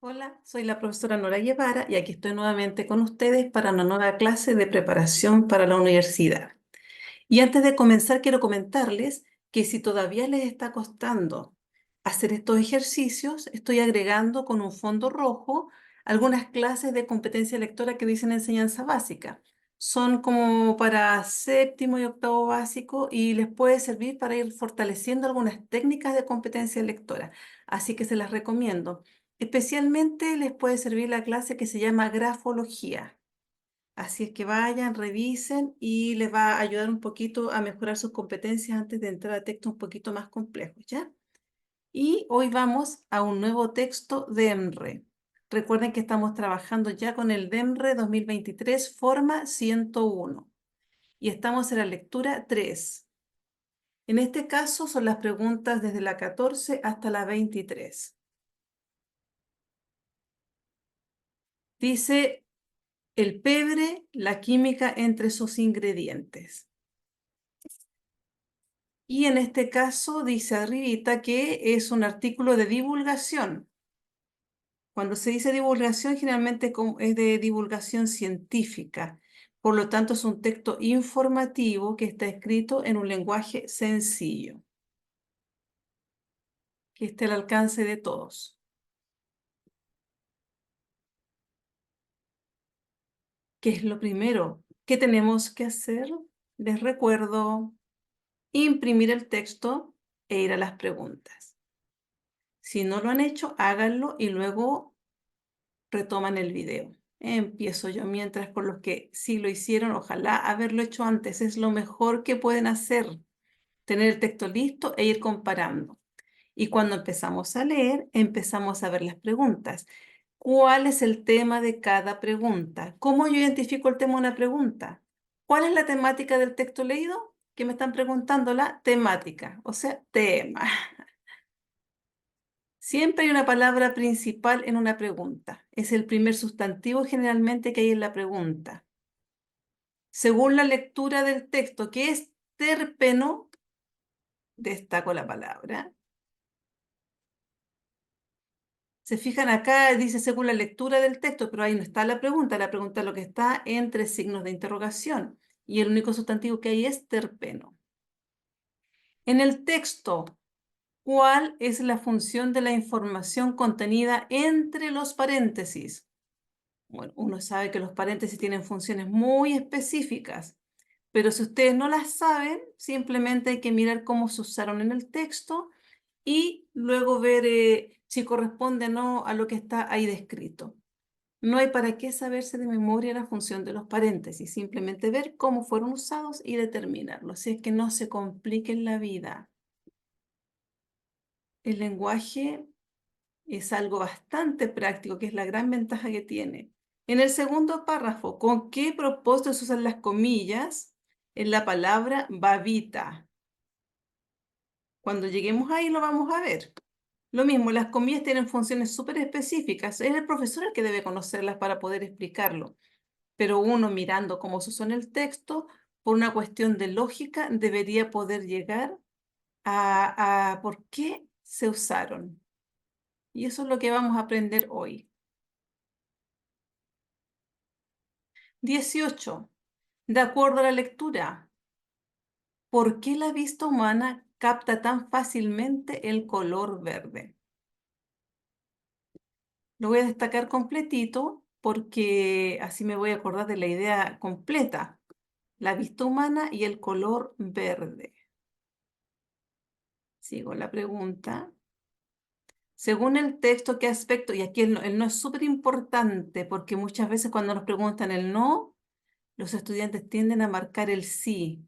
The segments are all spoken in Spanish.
Hola, soy la profesora Nora Guevara y aquí estoy nuevamente con ustedes para una nueva clase de preparación para la universidad. Y antes de comenzar, quiero comentarles que si todavía les está costando hacer estos ejercicios, estoy agregando con un fondo rojo algunas clases de competencia lectora que dicen enseñanza básica. Son como para séptimo y octavo básico y les puede servir para ir fortaleciendo algunas técnicas de competencia lectora. Así que se las recomiendo. Especialmente les puede servir la clase que se llama grafología. Así es que vayan, revisen y les va a ayudar un poquito a mejorar sus competencias antes de entrar a textos un poquito más complejos, ¿ya? Y hoy vamos a un nuevo texto de EMRE. Recuerden que estamos trabajando ya con el DEMRE 2023, forma 101. Y estamos en la lectura 3. En este caso son las preguntas desde la 14 hasta la 23. Dice el pebre, la química entre sus ingredientes. Y en este caso dice arribita que es un artículo de divulgación. Cuando se dice divulgación, generalmente es de divulgación científica. Por lo tanto, es un texto informativo que está escrito en un lenguaje sencillo, que esté al alcance de todos. ¿Qué es lo primero que tenemos que hacer? Les recuerdo imprimir el texto e ir a las preguntas. Si no lo han hecho, háganlo y luego retoman el video. Empiezo yo mientras con los que sí lo hicieron, ojalá haberlo hecho antes, es lo mejor que pueden hacer, tener el texto listo e ir comparando. Y cuando empezamos a leer, empezamos a ver las preguntas. ¿Cuál es el tema de cada pregunta? ¿Cómo yo identifico el tema de una pregunta? ¿Cuál es la temática del texto leído? Que me están preguntando la temática, o sea, tema. Siempre hay una palabra principal en una pregunta. Es el primer sustantivo generalmente que hay en la pregunta. Según la lectura del texto, que es terpeno, destaco la palabra. Se fijan acá, dice según la lectura del texto, pero ahí no está la pregunta. La pregunta es lo que está entre signos de interrogación. Y el único sustantivo que hay es terpeno. En el texto, ¿cuál es la función de la información contenida entre los paréntesis? Bueno, uno sabe que los paréntesis tienen funciones muy específicas, pero si ustedes no las saben, simplemente hay que mirar cómo se usaron en el texto y luego ver si corresponde o no a lo que está ahí descrito. No hay para qué saberse de memoria la función de los paréntesis, simplemente ver cómo fueron usados y determinarlo. Así es que no se compliquen la vida. El lenguaje es algo bastante práctico, que es la gran ventaja que tiene. En el segundo párrafo, ¿con qué propósito se usan las comillas en la palabra babita? Cuando lleguemos ahí lo vamos a ver. Lo mismo, las comillas tienen funciones súper específicas. Es el profesor el que debe conocerlas para poder explicarlo. Pero uno mirando cómo se usa en el texto, por una cuestión de lógica, debería poder llegar a por qué se usaron. Y eso es lo que vamos a aprender hoy. 18. De acuerdo a la lectura, ¿por qué la vista humana capta tan fácilmente el color verde? Lo voy a destacar completito porque así me voy a acordar de la idea completa. La vista humana y el color verde. Sigo la pregunta. Según el texto, ¿qué aspecto? Y aquí el no es súper importante porque muchas veces cuando nos preguntan el no, los estudiantes tienden a marcar el sí.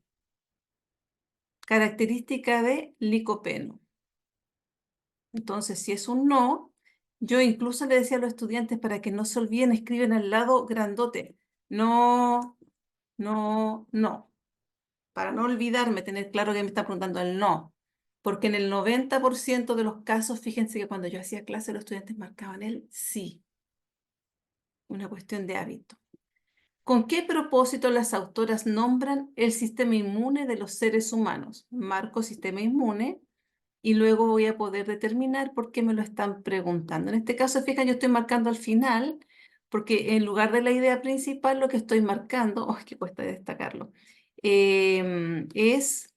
Característica de licopeno. Entonces, si es un no, yo incluso le decía a los estudiantes para que no se olviden, escriben al lado grandote. No, no, no. Para no olvidarme, tener claro que me está preguntando el no. Porque en el 90% de los casos, fíjense que cuando yo hacía clase, los estudiantes marcaban el sí. Una cuestión de hábito. ¿Con qué propósito las autoras nombran el sistema inmune de los seres humanos? Marco sistema inmune. y luego voy a poder determinar por qué me lo están preguntando. En este caso, fíjense, yo estoy marcando al final, porque en lugar de la idea principal, lo que estoy marcando, oh, que cuesta destacarlo, es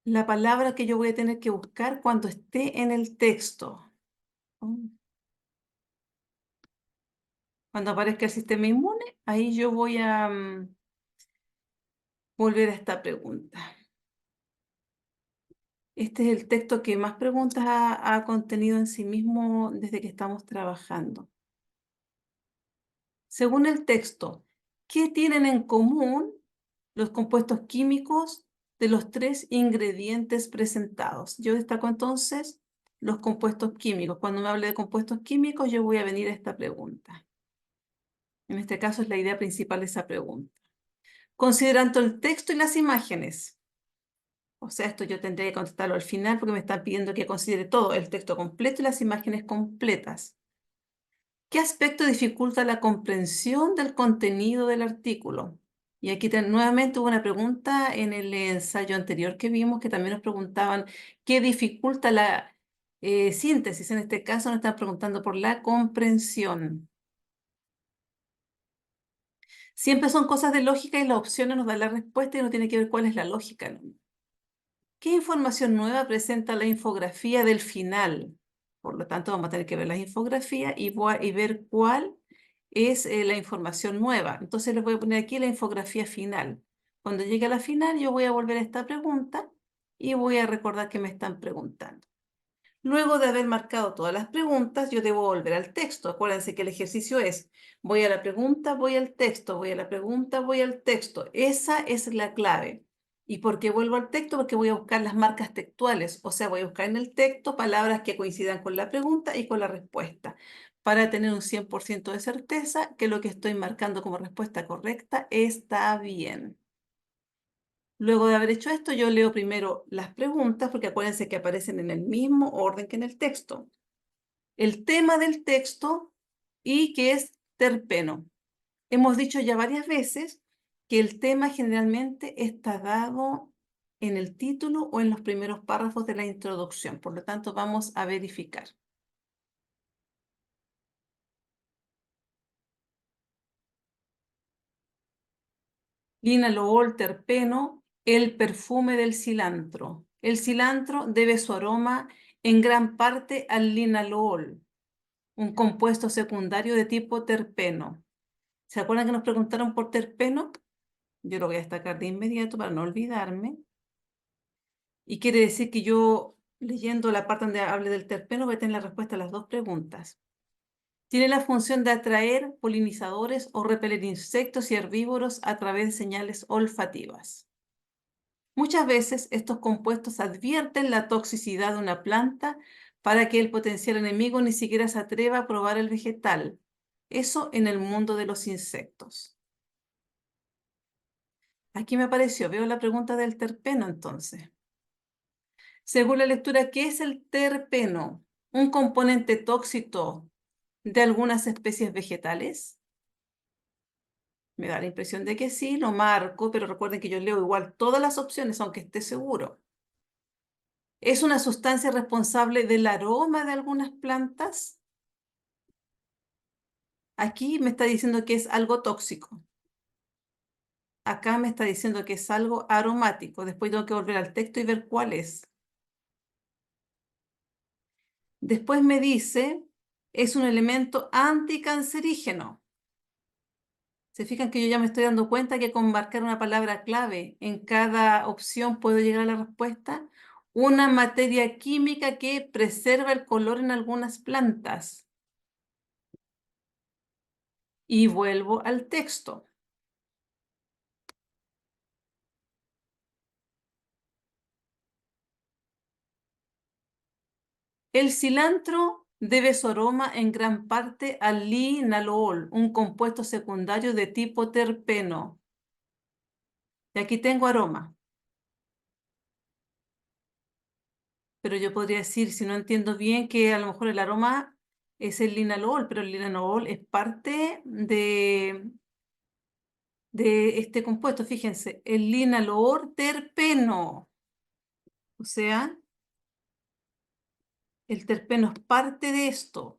la palabra que yo voy a tener que buscar cuando esté en el texto. Cuando aparezca el sistema inmune, ahí yo voy a volver a esta pregunta. Este es el texto que más preguntas ha contenido en sí mismo desde que estamos trabajando. Según el texto, ¿qué tienen en común los compuestos químicos de los tres ingredientes presentados? Yo destaco entonces los compuestos químicos. Cuando me hable de compuestos químicos, yo voy a venir a esta pregunta. En este caso es la idea principal de esa pregunta. Considerando el texto y las imágenes. O sea, esto yo tendría que contestarlo al final porque me están pidiendo que considere todo, el texto completo y las imágenes completas. ¿Qué aspecto dificulta la comprensión del contenido del artículo? Y aquí nuevamente hubo una pregunta en el ensayo anterior que vimos que también nos preguntaban qué dificulta la síntesis. En este caso nos están preguntando por la comprensión. Siempre son cosas de lógica y las opciones nos dan la respuesta y no tiene que ver cuál es la lógica, ¿no? ¿Qué información nueva presenta la infografía del final? Por lo tanto, vamos a tener que ver las infografías y ver cuál es la información nueva. Entonces les voy a poner aquí la infografía final. Cuando llegue a la final, yo voy a volver a esta pregunta y voy a recordar que me están preguntando. Luego de haber marcado todas las preguntas, yo debo volver al texto. Acuérdense que el ejercicio es, voy a la pregunta, voy al texto, voy a la pregunta, voy al texto. Esa es la clave. ¿Y por qué vuelvo al texto? Porque voy a buscar las marcas textuales, o sea, voy a buscar en el texto palabras que coincidan con la pregunta y con la respuesta, para tener un 100% de certeza que lo que estoy marcando como respuesta correcta está bien. Luego de haber hecho esto, yo leo primero las preguntas, porque acuérdense que aparecen en el mismo orden que en el texto. El tema del texto y que es terpeno. Hemos dicho ya varias veces que el tema generalmente está dado en el título o en los primeros párrafos de la introducción. Por lo tanto, vamos a verificar. Linalool terpeno, el perfume del cilantro. El cilantro debe su aroma en gran parte al linalool, un compuesto secundario de tipo terpeno. ¿Se acuerdan que nos preguntaron por terpeno? Yo lo voy a destacar de inmediato para no olvidarme. Y quiere decir que yo, leyendo la parte donde hable del terpeno, voy a tener la respuesta a las dos preguntas. Tiene la función de atraer polinizadores o repeler insectos y herbívoros a través de señales olfativas. Muchas veces estos compuestos advierten la toxicidad de una planta para que el potencial enemigo ni siquiera se atreva a probar el vegetal. Eso en el mundo de los insectos. Aquí me apareció, veo la pregunta del terpeno entonces. Según la lectura, ¿qué es el terpeno? ¿Un componente tóxico de algunas especies vegetales? Me da la impresión de que sí, lo marco, pero recuerden que yo leo igual todas las opciones, aunque esté seguro. ¿Es una sustancia responsable del aroma de algunas plantas? Aquí me está diciendo que es algo tóxico. Acá me está diciendo que es algo aromático. Después tengo que volver al texto y ver cuál es. Después me dice, es un elemento anticancerígeno. Se fijan que yo ya me estoy dando cuenta que con marcar una palabra clave en cada opción puedo llegar a la respuesta. Una materia química que preserva el color en algunas plantas. Y vuelvo al texto. El cilantro debe su aroma en gran parte al linalool, un compuesto secundario de tipo terpeno. Y aquí tengo aroma. Pero yo podría decir, si no entiendo bien, que a lo mejor el aroma es el linalool, pero el linalool es parte de este compuesto. Fíjense, el linalool terpeno. O sea, el terpeno es parte de esto.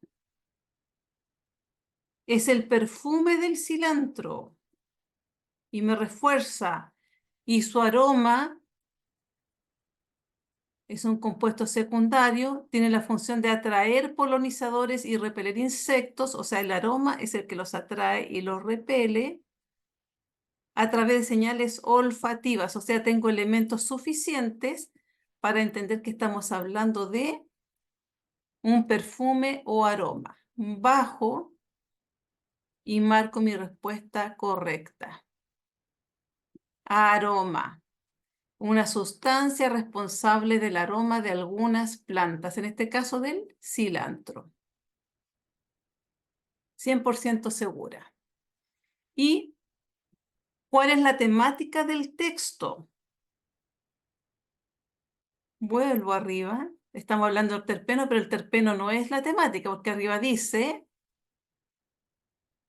Es el perfume del cilantro y me refuerza. Y su aroma es un compuesto secundario, tiene la función de atraer polinizadores y repeler insectos, o sea, el aroma es el que los atrae y los repele a través de señales olfativas, o sea, tengo elementos suficientes para entender que estamos hablando de un perfume o aroma. Bajo y marco mi respuesta correcta. Aroma. Una sustancia responsable del aroma de algunas plantas, en este caso del cilantro. 100% segura. ¿Y cuál es la temática del texto? Vuelvo arriba. Estamos hablando del terpeno, pero el terpeno no es la temática, porque arriba dice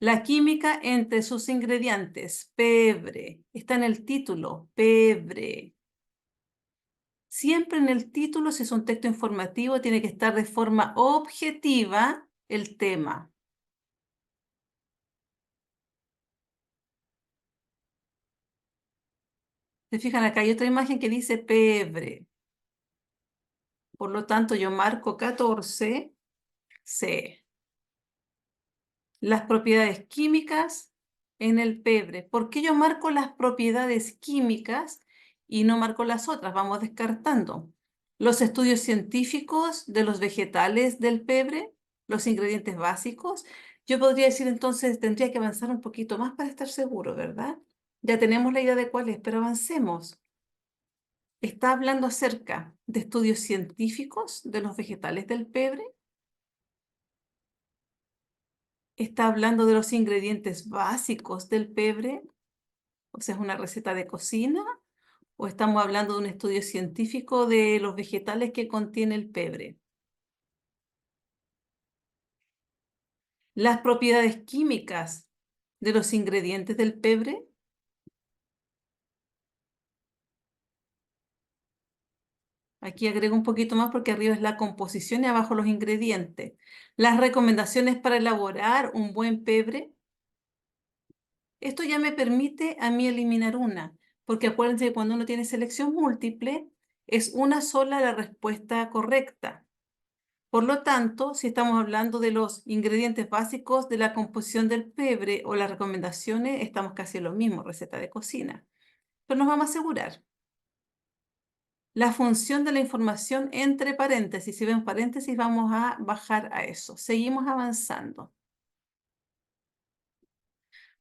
la química entre sus ingredientes, pebre. Está en el título, pebre. Siempre en el título, si es un texto informativo, tiene que estar de forma objetiva el tema. ¿Se fijan acá? Hay otra imagen que dice pebre. Por lo tanto, yo marco 14, C. Las propiedades químicas en el pebre. ¿Por qué yo marco las propiedades químicas y no marco las otras? Vamos descartando. Los estudios científicos de los vegetales del pebre, los ingredientes básicos. Yo podría decir entonces, tendría que avanzar un poquito más para estar seguro, ¿verdad? Ya tenemos la idea de cuál es, pero avancemos. Está hablando acerca de estudios científicos de los vegetales del pebre. Está hablando de los ingredientes básicos del pebre, o sea, es una receta de cocina, o estamos hablando de un estudio científico de los vegetales que contiene el pebre. Las propiedades químicas de los ingredientes del pebre. Aquí agrego un poquito más porque arriba es la composición y abajo los ingredientes. Las recomendaciones para elaborar un buen pebre. Esto ya me permite a mí eliminar una, porque acuérdense que cuando uno tiene selección múltiple, es una sola la respuesta correcta. Por lo tanto, si estamos hablando de los ingredientes básicos de la composición del pebre o las recomendaciones, estamos casi en lo mismo, receta de cocina. Pero nos vamos a asegurar. La función de la información entre paréntesis. Si ven paréntesis, vamos a bajar a eso. Seguimos avanzando.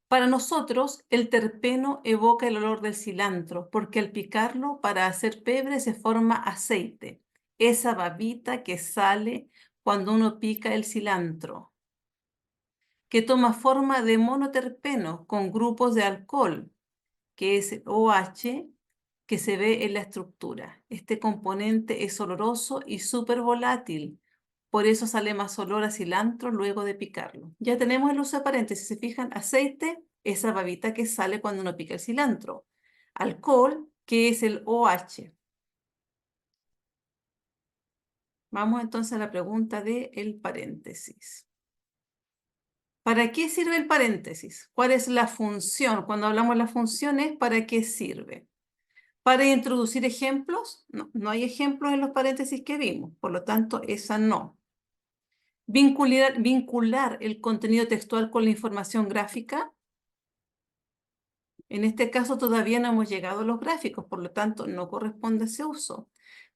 Para nosotros, el terpeno evoca el olor del cilantro, porque al picarlo para hacer pebre se forma aceite, esa babita que sale cuando uno pica el cilantro, que toma forma de monoterpeno con grupos de alcohol, que es el OH, que se ve en la estructura. Este componente es oloroso y súper volátil, por eso sale más olor a cilantro luego de picarlo. Ya tenemos el uso de paréntesis, si se fijan, aceite, esa babita que sale cuando uno pica el cilantro. Alcohol, que es el OH. Vamos entonces a la pregunta del paréntesis. ¿Para qué sirve el paréntesis? ¿Cuál es la función? Cuando hablamos de las funciones, ¿para qué sirve? ¿Para introducir ejemplos? No, no hay ejemplos en los paréntesis que vimos, por lo tanto, esa no. Vincular el contenido textual con la información gráfica. En este caso todavía no hemos llegado a los gráficos, por lo tanto no corresponde ese uso.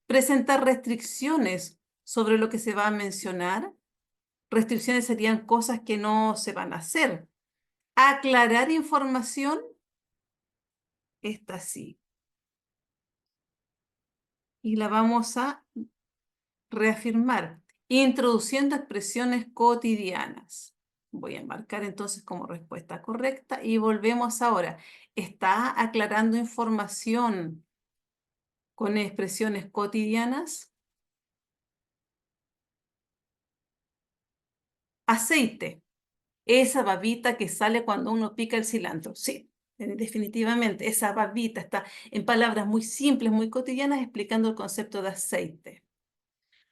Presentar restricciones sobre lo que se va a mencionar. Restricciones serían cosas que no se van a hacer. Aclarar información. Esta sí. Y la vamos a reafirmar. Introduciendo expresiones cotidianas. Voy a marcar entonces como respuesta correcta y volvemos ahora. Está aclarando información con expresiones cotidianas. Aceite, esa babita que sale cuando uno pica el cilantro. Sí, definitivamente. Esa babita está en palabras muy simples, muy cotidianas, explicando el concepto de aceite.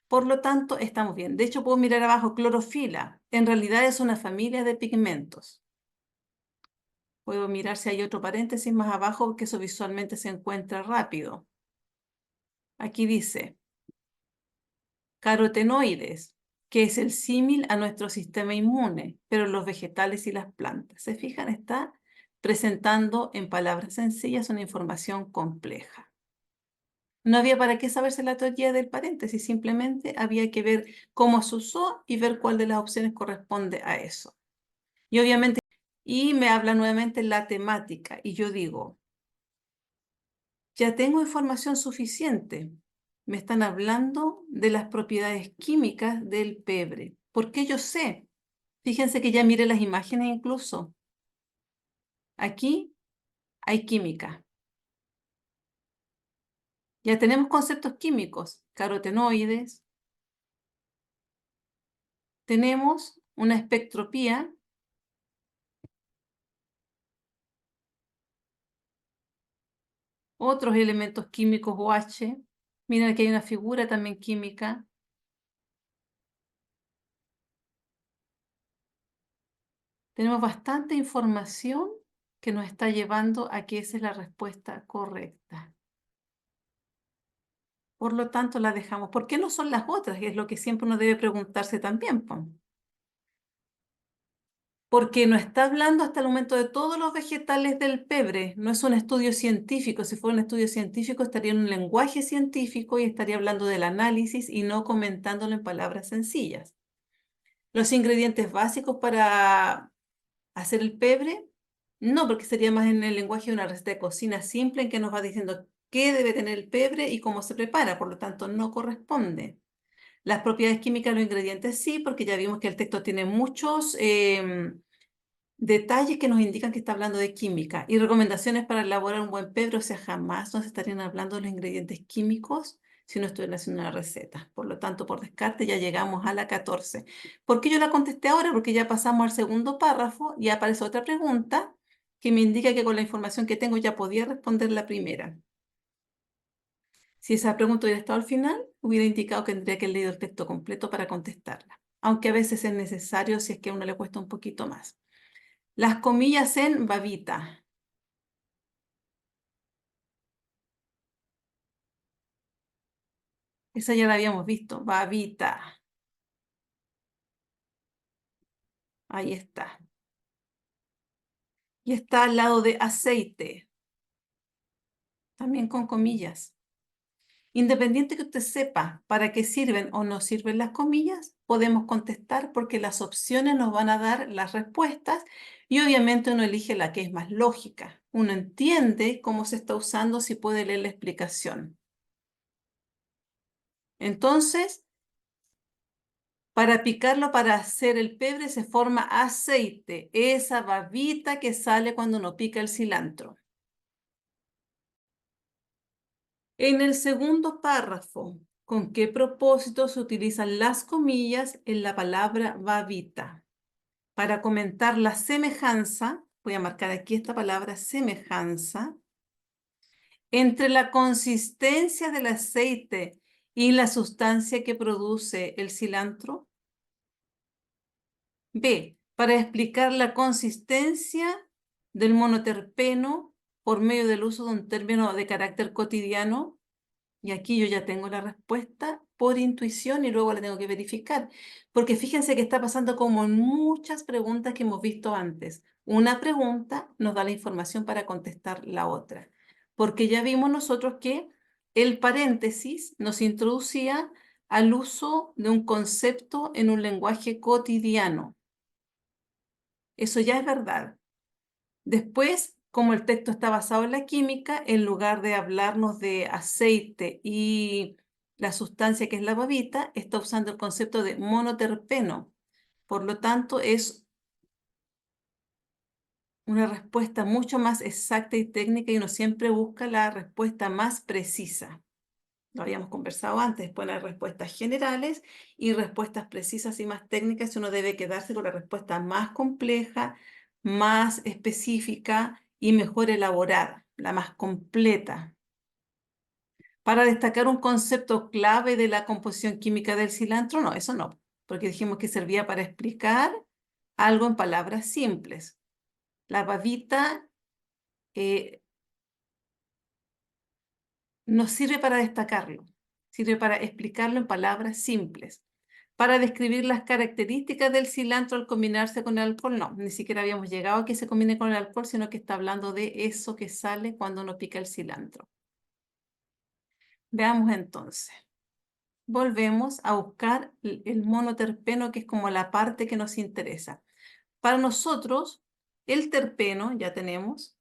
Por lo tanto, estamos bien. De hecho, puedo mirar abajo, clorofila. En realidad es una familia de pigmentos. Puedo mirar si hay otro paréntesis más abajo, porque eso visualmente se encuentra rápido. Aquí dice, carotenoides, que es el símil a nuestro sistema inmune, pero los vegetales y las plantas. ¿Se fijan? Está presentando en palabras sencillas una información compleja. No había para qué saberse la teoría del paréntesis, simplemente había que ver cómo se usó y ver cuál de las opciones corresponde a eso. Y obviamente, y me habla nuevamente la temática, y yo digo, ya tengo información suficiente. Me están hablando de las propiedades químicas del pebre. ¿Por qué yo sé? Fíjense que ya miré las imágenes incluso. Aquí hay química. Ya tenemos conceptos químicos, carotenoides. Tenemos una espectropía. Otros elementos químicos OH. Miren, aquí hay una figura también química. Tenemos bastante información que nos está llevando a que esa es la respuesta correcta. Por lo tanto, la dejamos. ¿Por qué no son las otras? Y es lo que siempre uno debe preguntarse también, po. Porque no está hablando hasta el momento de todos los vegetales del pebre. No es un estudio científico. Si fuera un estudio científico, estaría en un lenguaje científico y estaría hablando del análisis y no comentándolo en palabras sencillas. Los ingredientes básicos para hacer el pebre, no, porque sería más en el lenguaje de una receta de cocina simple en que nos va diciendo qué debe tener el pebre y cómo se prepara. Por lo tanto, no corresponde. Las propiedades químicas de los ingredientes sí, porque ya vimos que el texto tiene muchos detalles que nos indican que está hablando de química. Y recomendaciones para elaborar un buen pebre, o sea, jamás nos estarían hablando de los ingredientes químicos si no estuvieran haciendo una receta. Por lo tanto, por descarte ya llegamos a la 14. ¿Por qué yo la contesté ahora? Porque ya pasamos al segundo párrafo y aparece otra pregunta que me indica que con la información que tengo ya podía responder la primera. Si esa pregunta hubiera estado al final, hubiera indicado que tendría que haber leído el texto completo para contestarla, aunque a veces es necesario si es que a uno le cuesta un poquito más. Las comillas en babita. Esa ya la habíamos visto, babita. Ahí está. Y está al lado de aceite, también con comillas. Independiente que usted sepa para qué sirven o no sirven las comillas, podemos contestar porque las opciones nos van a dar las respuestas y obviamente uno elige la que es más lógica. Uno entiende cómo se está usando si puede leer la explicación. Entonces, para picarlo, para hacer el pebre, se forma aceite, esa babita que sale cuando uno pica el cilantro. En el segundo párrafo, ¿con qué propósito se utilizan las comillas en la palabra babita? Para comentar la semejanza, voy a marcar aquí esta palabra semejanza, entre la consistencia del aceite y la sustancia que produce el cilantro. B, para explicar la consistencia del monoterpeno por medio del uso de un término de carácter cotidiano. Y aquí yo ya tengo la respuesta por intuición y luego la tengo que verificar. Porque fíjense que está pasando como en muchas preguntas que hemos visto antes. Una pregunta nos da la información para contestar la otra. Porque ya vimos nosotros que el paréntesis nos introducía al uso de un concepto en un lenguaje cotidiano. Eso ya es verdad. Después, como el texto está basado en la química, en lugar de hablarnos de aceite y la sustancia que es la babita, está usando el concepto de monoterpeno. Por lo tanto, es una respuesta mucho más exacta y técnica y uno siempre busca la respuesta más precisa. Lo habíamos conversado antes, después hay respuestas generales y respuestas precisas y más técnicas. Uno debe quedarse con la respuesta más compleja, más específica y mejor elaborada, la más completa. Para destacar un concepto clave de la composición química del cilantro, no, eso no, porque dijimos que servía para explicar algo en palabras simples. La babita no sirve para destacarlo, sirve para explicarlo en palabras simples. Para describir las características del cilantro al combinarse con el alcohol, no, ni siquiera habíamos llegado a que se combine con el alcohol, sino que está hablando de eso que sale cuando uno pica el cilantro. Veamos entonces. Volvemos a buscar el monoterpeno, que es como la parte que nos interesa. Para nosotros, el terpeno, ya tenemos,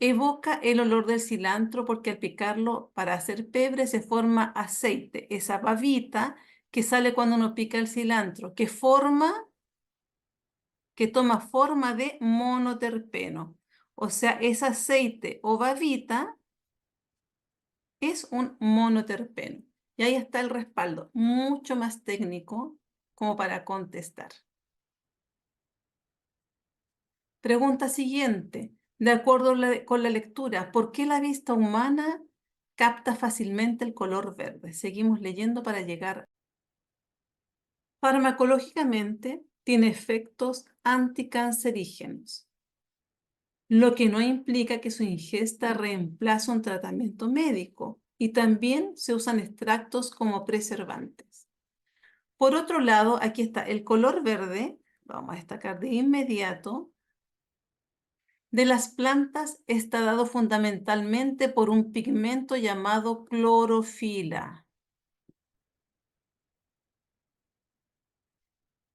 evoca el olor del cilantro porque al picarlo para hacer pebre se forma aceite, esa babita que sale cuando uno pica el cilantro, que toma forma de monoterpeno. O sea, ese aceite o babita es un monoterpeno. Y ahí está el respaldo, mucho más técnico como para contestar. Pregunta siguiente. De acuerdo con la lectura, ¿por qué la vista humana capta fácilmente el color verde? Seguimos leyendo para llegar. Farmacológicamente, tiene efectos anticancerígenos, lo que no implica que su ingesta reemplace un tratamiento médico, y también se usan extractos como preservantes. Por otro lado, aquí está el color verde, lo vamos a destacar de inmediato, de las plantas está dado fundamentalmente por un pigmento llamado clorofila.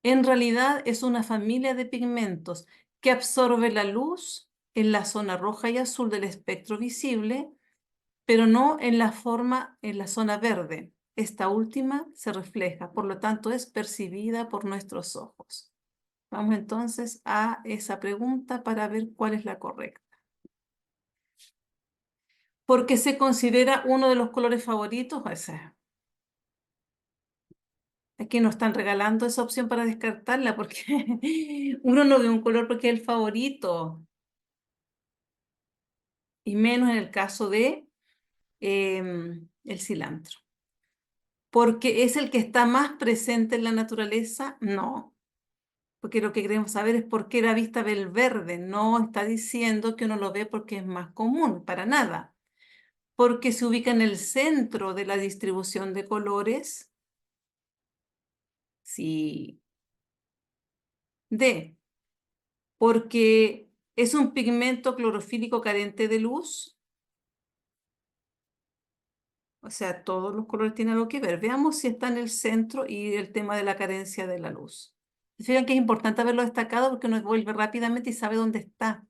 En realidad es una familia de pigmentos que absorbe la luz en la zona roja y azul del espectro visible, pero no en la zona verde. Esta última se refleja, por lo tanto es percibida por nuestros ojos. Vamos entonces a esa pregunta para ver cuál es la correcta. Porque se considera uno de los colores favoritos, o sea, aquí nos están regalando esa opción para descartarla, porque uno no ve un color porque es el favorito, y menos en el caso de el cilantro. ¿Porque es el que está más presente en la naturaleza? No, porque lo que queremos saber es por qué la vista ve el verde. No está diciendo que uno lo ve porque es más común, para nada. Porque se ubica en el centro de la distribución de colores. Sí. D, porque es un pigmento clorofílico carente de luz. O sea, todos los colores tienen algo que ver. Veamos si está en el centro y el tema de la carencia de la luz. Fíjense que es importante haberlo destacado porque uno vuelve rápidamente y sabe dónde está.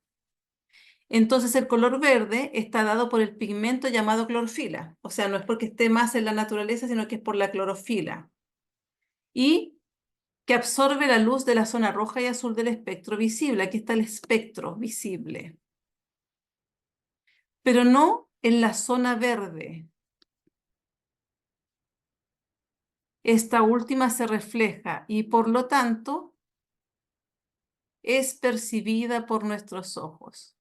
Entonces el color verde está dado por el pigmento llamado clorofila. O sea, no es porque esté más en la naturaleza, sino que es por la clorofila. Y que absorbe la luz de la zona roja y azul del espectro visible. Aquí está el espectro visible. Pero no en la zona verde. Esta última se refleja y por lo tanto es percibida por nuestros ojos.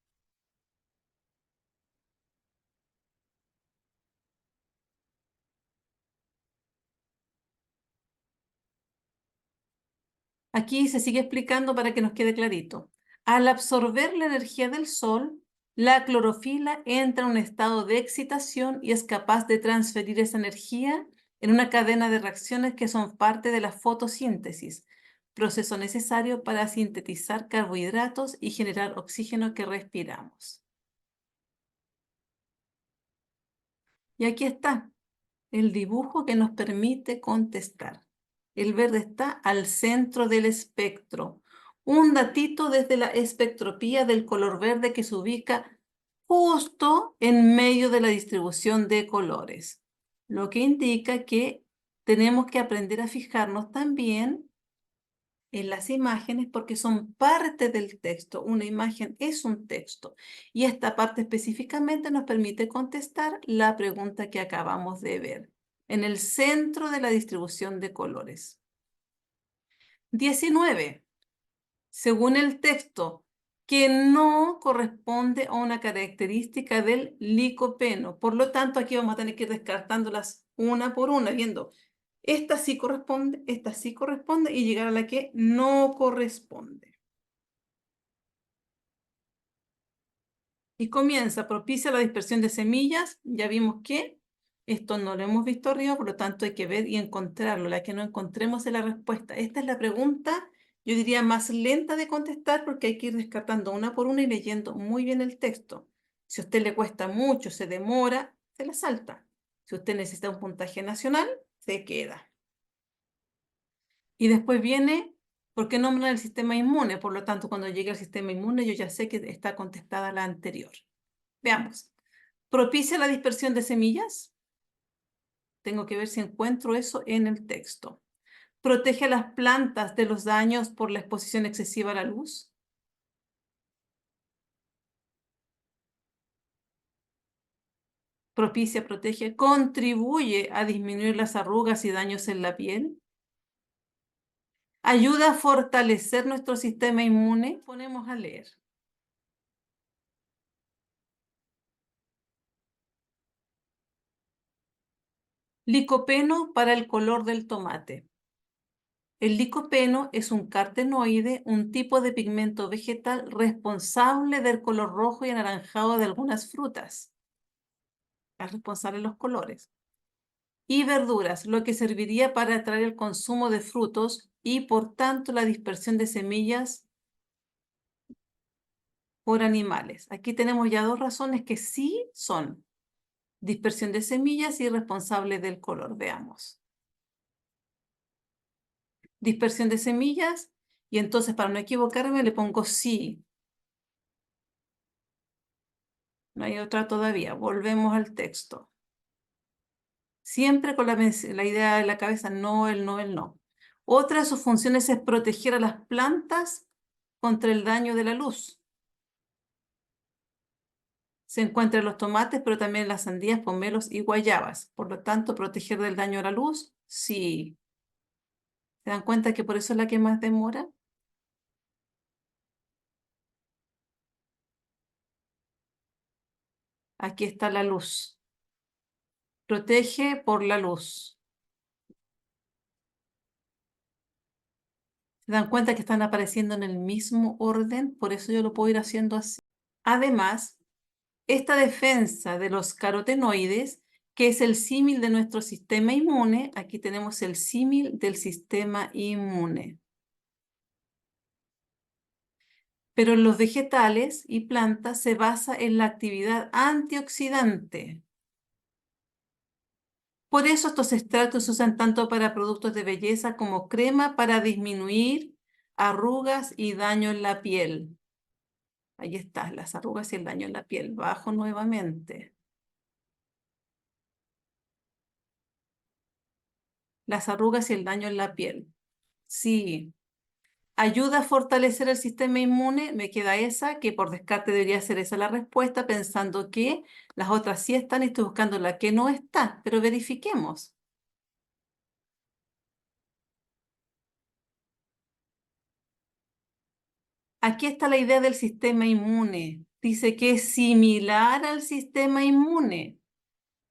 Aquí se sigue explicando para que nos quede clarito. Al absorber la energía del sol, la clorofila entra en un estado de excitación y es capaz de transferir esa energía en una cadena de reacciones que son parte de la fotosíntesis, proceso necesario para sintetizar carbohidratos y generar oxígeno que respiramos. Y aquí está el dibujo que nos permite contestar. El verde está al centro del espectro. Un datito desde la espectropía del color verde que se ubica justo en medio de la distribución de colores, lo que indica que tenemos que aprender a fijarnos también en las imágenes porque son parte del texto. Una imagen es un texto y esta parte específicamente nos permite contestar la pregunta que acabamos de ver, en el centro de la distribución de colores. 19. según el texto, que no corresponde a una característica del licopeno. Por lo tanto, aquí vamos a tener que ir descartándolas una por una, viendo esta sí corresponde y llegar a la que no corresponde. Y comienza, propicia la dispersión de semillas. Ya vimos que esto no lo hemos visto arriba, por lo tanto hay que ver y encontrarlo. La que no encontremos es la respuesta. Esta es la pregunta, yo diría, más lenta de contestar porque hay que ir descartando una por una y leyendo muy bien el texto. Si a usted le cuesta mucho, se demora, se la salta. Si usted necesita un puntaje nacional, se queda. Y después viene, ¿por qué nombran el sistema inmune? Por lo tanto, cuando llegue al sistema inmune, yo ya sé que está contestada la anterior. Veamos. ¿Propicia la dispersión de semillas? Tengo que ver si encuentro eso en el texto. ¿Protege a las plantas de los daños por la exposición excesiva a la luz? Propicia, protege, contribuye a disminuir las arrugas y daños en la piel. Ayuda a fortalecer nuestro sistema inmune. Ponemos a leer. Licopeno para el color del tomate. El licopeno es un carotenoide, un tipo de pigmento vegetal responsable del color rojo y anaranjado de algunas frutas. Es responsable de los colores. Y verduras, lo que serviría para atraer el consumo de frutos y por tanto la dispersión de semillas por animales. Aquí tenemos ya dos razones que sí son dispersión de semillas y responsable del color. Veamos. Dispersión de semillas y entonces para no equivocarme le pongo sí. No hay otra todavía. Volvemos al texto. Siempre con la idea de la cabeza, no, el no, el no. Otra de sus funciones es proteger a las plantas contra el daño de la luz. Se encuentra en los tomates, pero también en las sandías, pomelos y guayabas. Por lo tanto, proteger del daño a la luz, sí. ¿Se dan cuenta que por eso es la que más demora? Aquí está la luz. Protege por la luz. ¿Se dan cuenta que están apareciendo en el mismo orden? Por eso yo lo puedo ir haciendo así. Además, esta defensa de los carotenoides, que es el símil de nuestro sistema inmune, aquí tenemos el símil del sistema inmune. Pero en los vegetales y plantas se basa en la actividad antioxidante. Por eso estos extractos se usan tanto para productos de belleza como crema para disminuir arrugas y daño en la piel. Ahí está, las arrugas y el daño en la piel. Bajo nuevamente. Las arrugas y el daño en la piel. Sí. Ayuda a fortalecer el sistema inmune. Me queda esa, que por descarte debería ser esa la respuesta, pensando que las otras sí están y estoy buscando la que no está. Pero verifiquemos. Aquí está la idea del sistema inmune. Dice que es similar al sistema inmune,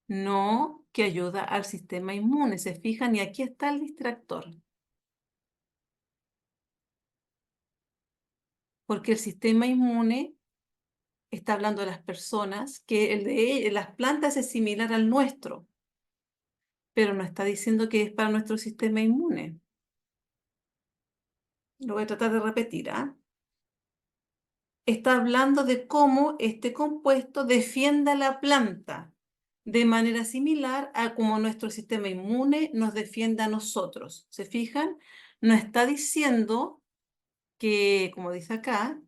no que ayuda al sistema inmune. ¿Se fijan? Y aquí está el distractor. Porque el sistema inmune está hablando de las personas, que el de las plantas es similar al nuestro, pero no está diciendo que es para nuestro sistema inmune. Lo voy a tratar de repetir, ¿ah? Está hablando de cómo este compuesto defiende a la planta de manera similar a como nuestro sistema inmune nos defiende a nosotros. ¿Se fijan? No está diciendo que, como dice acá,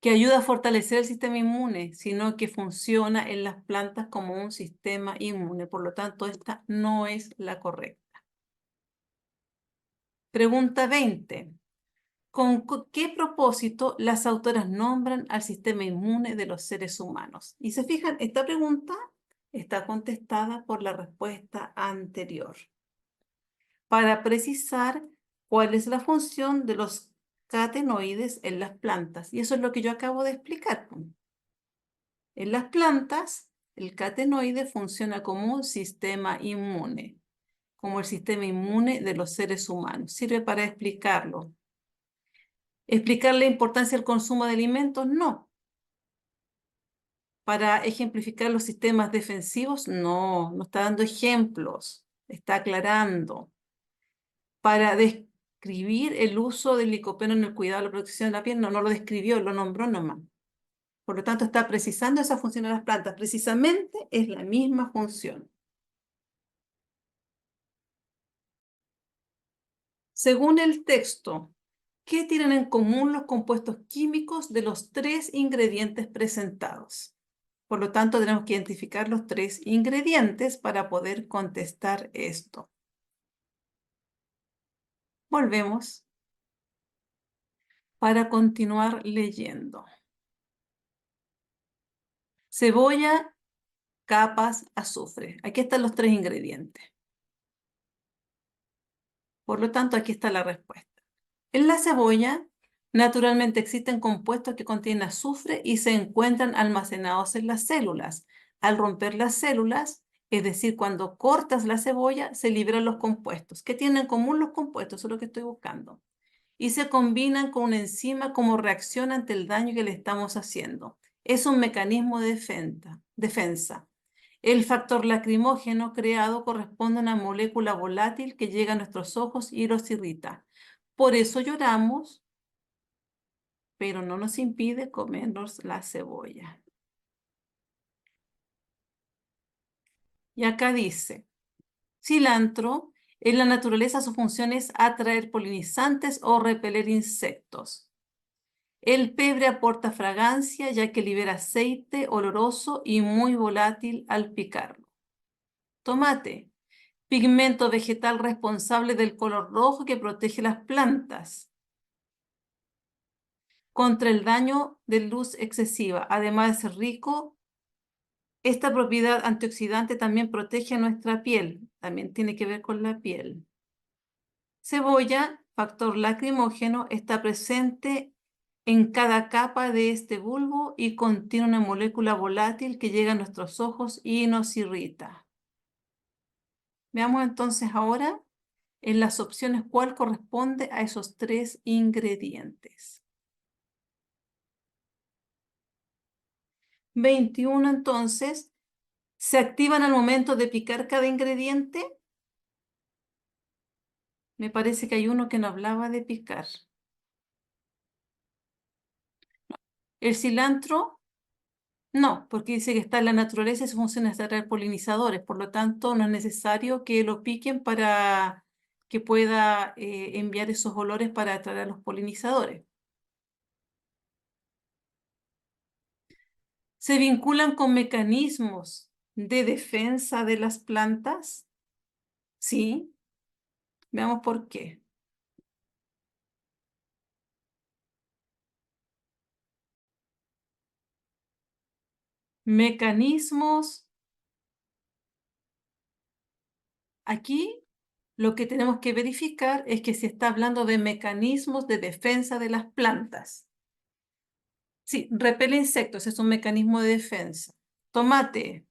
que ayuda a fortalecer el sistema inmune, sino que funciona en las plantas como un sistema inmune. Por lo tanto, esta no es la correcta. Pregunta 20. ¿Con qué propósito las autoras nombran al sistema inmune de los seres humanos? Y se fijan, esta pregunta está contestada por la respuesta anterior. para precisar cuál es la función de los catenoides en las plantas. Y eso es lo que yo acabo de explicar. En las plantas, el catenoide funciona como un sistema inmune, como el sistema inmune de los seres humanos. Sirve para explicarlo. ¿Explicar la importancia del consumo de alimentos? No. ¿Para ejemplificar los sistemas defensivos? No, no está dando ejemplos, está aclarando. Para describir el uso del licopeno en el cuidado de la protección de la piel, no, no lo describió, lo nombró nomás. Por lo tanto, está precisando esa función de las plantas. Precisamente es la misma función. Según el texto, ¿qué tienen en común los compuestos químicos de los tres ingredientes presentados? Por lo tanto, tenemos que identificar los tres ingredientes para poder contestar esto. Volvemos para continuar leyendo. Cebolla, capas, azufre. Aquí están los tres ingredientes. Por lo tanto, aquí está la respuesta. En la cebolla, naturalmente existen compuestos que contienen azufre y se encuentran almacenados en las células. Al romper las células, es decir, cuando cortas la cebolla, se liberan los compuestos. ¿Qué tienen en común los compuestos? Eso es lo que estoy buscando. Y se combinan con una enzima como reacción ante el daño que le estamos haciendo. Es un mecanismo de defensa. El factor lacrimógeno creado corresponde a una molécula volátil que llega a nuestros ojos y los irrita. Por eso lloramos, pero no nos impide comernos la cebolla. Y acá dice, cilantro, en la naturaleza su función es atraer polinizantes o repeler insectos. El pebre aporta fragancia ya que libera aceite oloroso y muy volátil al picarlo. Tomate, pigmento vegetal responsable del color rojo que protege las plantas contra el daño de luz excesiva. Además de ser rico, esta propiedad antioxidante también protege a nuestra piel. También tiene que ver con la piel. Cebolla, factor lacrimógeno, está presente en cada capa de este bulbo y contiene una molécula volátil que llega a nuestros ojos y nos irrita. Veamos entonces ahora en las opciones cuál corresponde a esos tres ingredientes. 21 entonces, ¿se activan al momento de picar cada ingrediente? Me parece que hay uno que no hablaba de picar. El cilantro, no, porque dice que está en la naturaleza y su función es atraer polinizadores, por lo tanto no es necesario que lo piquen para que pueda enviar esos olores para atraer a los polinizadores. ¿Se vinculan con mecanismos de defensa de las plantas? Sí, veamos por qué. Mecanismos. Aquí lo que tenemos que verificar es que se está hablando de mecanismos de defensa de las plantas. Sí, repele insectos, es un mecanismo de defensa. Tomate,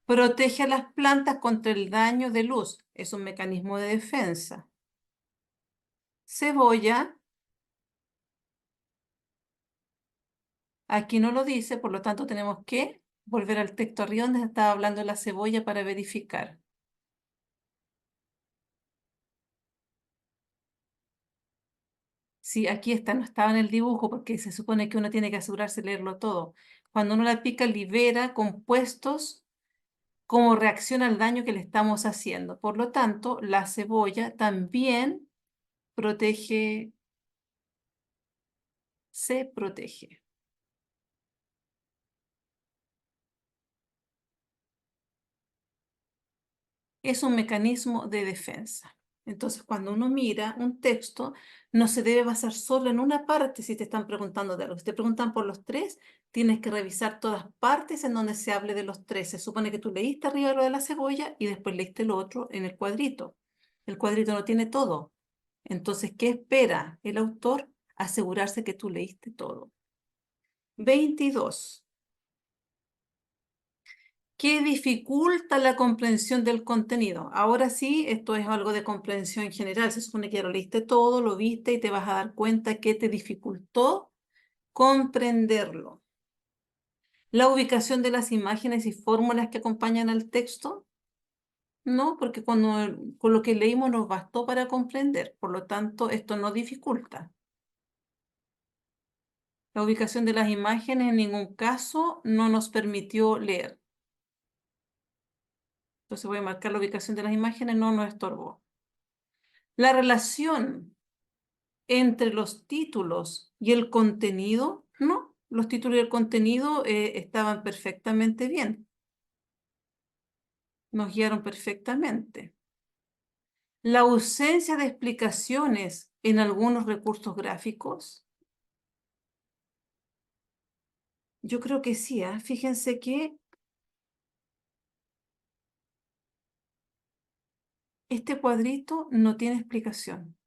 protege a las plantas contra el daño de luz, es un mecanismo de defensa. Cebolla, aquí no lo dice, por lo tanto tenemos que volver al texto arriba donde estaba hablando de la cebolla para verificar. Sí, aquí está, no estaba en el dibujo porque se supone que uno tiene que asegurarse de leerlo todo. Cuando uno la pica, libera compuestos como reacción al daño que le estamos haciendo. Por lo tanto, la cebolla también protege, se protege. Es un mecanismo de defensa. Entonces, cuando uno mira un texto, no se debe basar solo en una parte si te están preguntando de algo. Si te preguntan por los tres, tienes que revisar todas partes en donde se hable de los tres. Se supone que tú leíste arriba lo de la cebolla y después leíste lo otro en el cuadrito. El cuadrito no tiene todo. Entonces, ¿qué espera el autor? Asegurarse que tú leíste todo. 22. ¿Qué dificulta la comprensión del contenido? Ahora sí, esto es algo de comprensión general. Se supone que ya lo leíste todo, lo viste y te vas a dar cuenta que te dificultó comprenderlo. La ubicación de las imágenes y fórmulas que acompañan al texto, no, porque con lo que leímos nos bastó para comprender. Por lo tanto, esto no dificulta. La ubicación de las imágenes en ningún caso no nos permitió leer. Entonces voy a marcar la ubicación de las imágenes, no nos estorbó. La relación entre los títulos y el contenido, no, los títulos y el contenido estaban perfectamente bien, nos guiaron perfectamente. La ausencia de explicaciones en algunos recursos gráficos, yo creo que sí, ¿eh? Fíjense que este cuadrito no tiene explicación.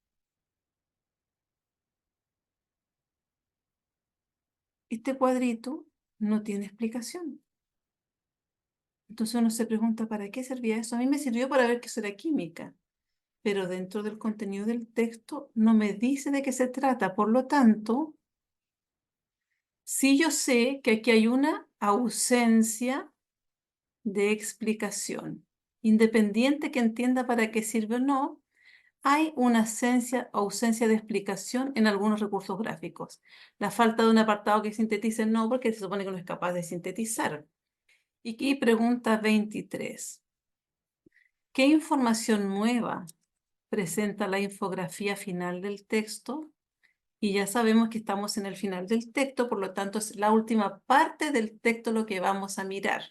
Este cuadrito no tiene explicación. Entonces uno se pregunta, ¿para qué servía eso? A mí me sirvió para ver que eso era química, pero dentro del contenido del texto no me dice de qué se trata. Por lo tanto, sí yo sé que aquí hay una ausencia de explicación. Independiente que entienda para qué sirve o no, hay una ausencia de explicación en algunos recursos gráficos. La falta de un apartado que sintetice no, porque se supone que no es capaz de sintetizar. Y aquí pregunta 23. ¿Qué información nueva presenta la infografía final del texto? Y ya sabemos que estamos en el final del texto, por lo tanto es la última parte del texto lo que vamos a mirar.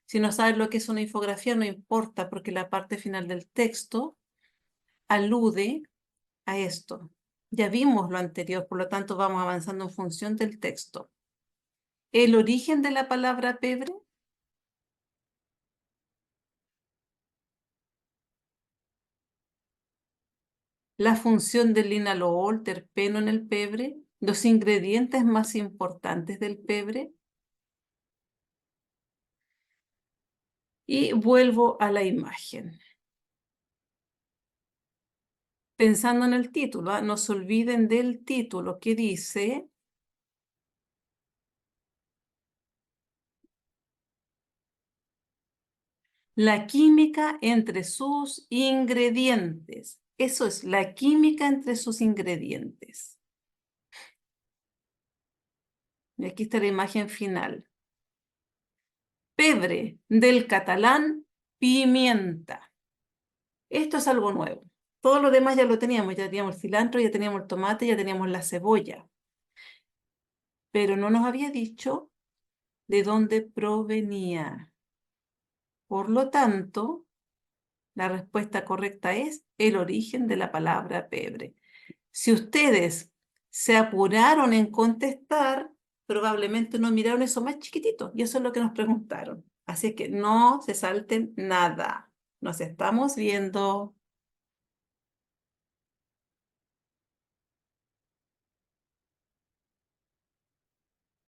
Si no sabes lo que es una infografía, no importa, porque la parte final del texto alude a esto. Ya vimos lo anterior, por lo tanto vamos avanzando en función del texto. El origen de la palabra pebre, la función del linalool terpeno en el pebre, los ingredientes más importantes del pebre. Y vuelvo a la imagen. Pensando en el título, ¿ah? No se olviden del título que dice la química entre sus ingredientes. Eso es, la química entre sus ingredientes. Y aquí está la imagen final. Pebre, del catalán pimienta. Esto es algo nuevo. Todo lo demás ya teníamos el cilantro, ya teníamos el tomate, ya teníamos la cebolla. Pero no nos había dicho de dónde provenía. Por lo tanto, la respuesta correcta es el origen de la palabra pebre. Si ustedes se apuraron en contestar, probablemente no miraron eso más chiquitito, y eso es lo que nos preguntaron. Así que no se salten nada. Nos estamos viendo.